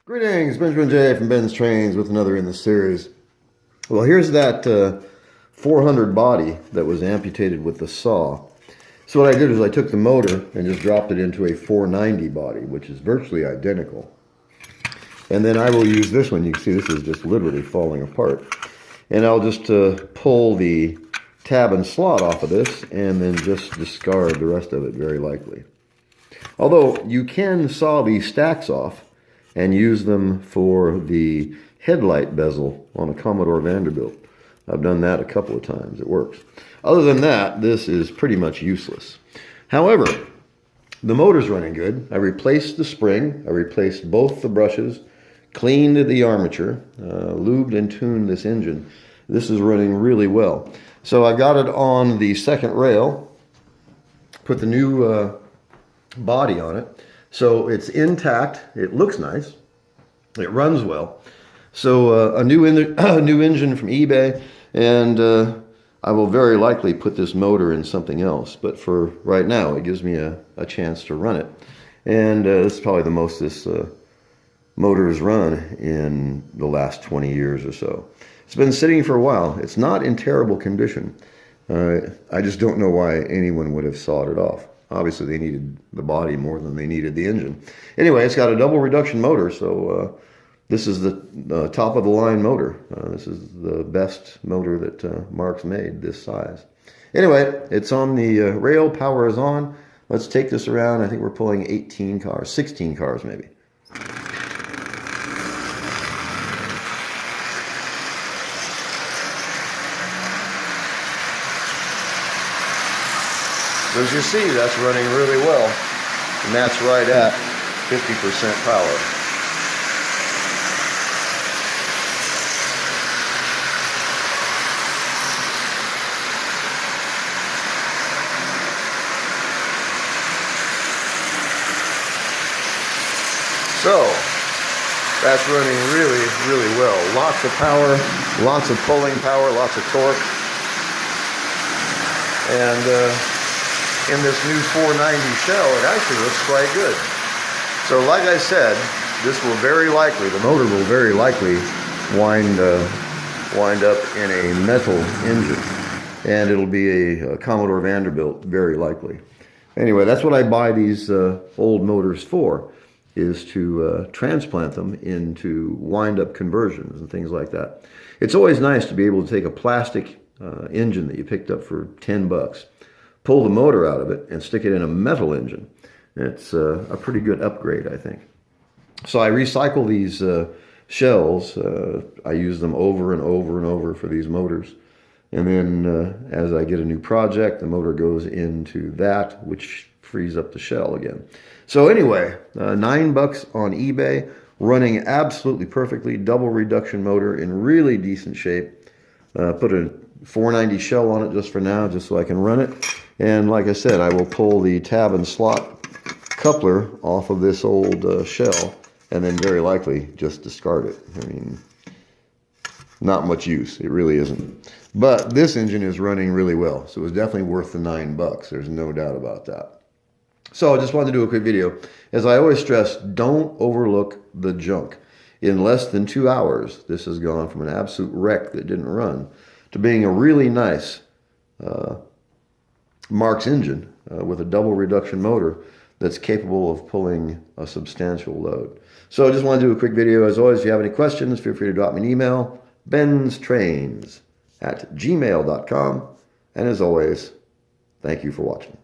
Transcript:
Greetings, Benjamin J. from Ben's Trains with another in the series. Well, here's that 400 body that was amputated with the saw. So what I did is I took the motor and just dropped it into a 490 body, which is virtually identical. And then I will use this one. You can see this is just literally falling apart. And I'll just pull the tab and slot off of this and then just discard the rest of it very likely. Although you can saw these stacks off and use them for the headlight bezel on a Commodore Vanderbilt. I've done that a couple of times. It works. Other than that, this is pretty much useless. However, the motor's running good. I replaced the spring. I replaced both the brushes, cleaned the armature, lubed and tuned this engine. This is running really well. So I got it on the second rail, put the new body on it. So it's intact, it looks nice, it runs well. So a new engine from eBay, and I will very likely put this motor in something else. But for right now, it gives me a chance to run it. And this is probably the most this motor has run in the last 20 years or so. It's been sitting for a while. It's not in terrible condition. I just don't know why anyone would have sawed it off. Obviously, they needed the body more than they needed the engine. Anyway, it's got a double reduction motor, so this is the top of the line motor. This is the best motor that Marx made this size. Anyway, it's on the rail, power is on. Let's take this around. I think we're pulling 18 cars, 16 cars maybe. As you see, that's running really well, and that's right at 50% power. So, that's running really, really well. Lots of power, lots of pulling power, lots of torque, and in this new 490 shell, it actually looks quite good. So like I said, this will very likely, the motor will very likely wind up in a metal engine. And it'll be a Commodore Vanderbilt, very likely. Anyway, that's what I buy these old motors for, is to transplant them into wind-up conversions and things like that. It's always nice to be able to take a plastic engine that you picked up for 10 bucks, pull the motor out of it and stick it in a metal engine. It's a pretty good upgrade, I think. So I recycle these shells. I use them over and over and over for these motors. And then as I get a new project, the motor goes into that, which frees up the shell again. So anyway, 9 bucks on eBay, running absolutely perfectly, double reduction motor in really decent shape. Put a 490 shell on it just for now, just so I can run it. And like I said, I will pull the tab and slot coupler off of this old shell and then very likely just discard it. I mean, not much use. It really isn't. But this engine is running really well, so it was definitely worth the 9 bucks. There's no doubt about that. So I just wanted to do a quick video. As I always stress, don't overlook the junk. In less than 2 hours, this has gone from an absolute wreck that didn't run to being a really nice Marx engine with a double reduction motor that's capable of pulling a substantial load. So I just want to do a quick video. As always, if you have any questions, feel free to drop me an email, BENZTRAINZ@gmail.com. And as always, thank you for watching.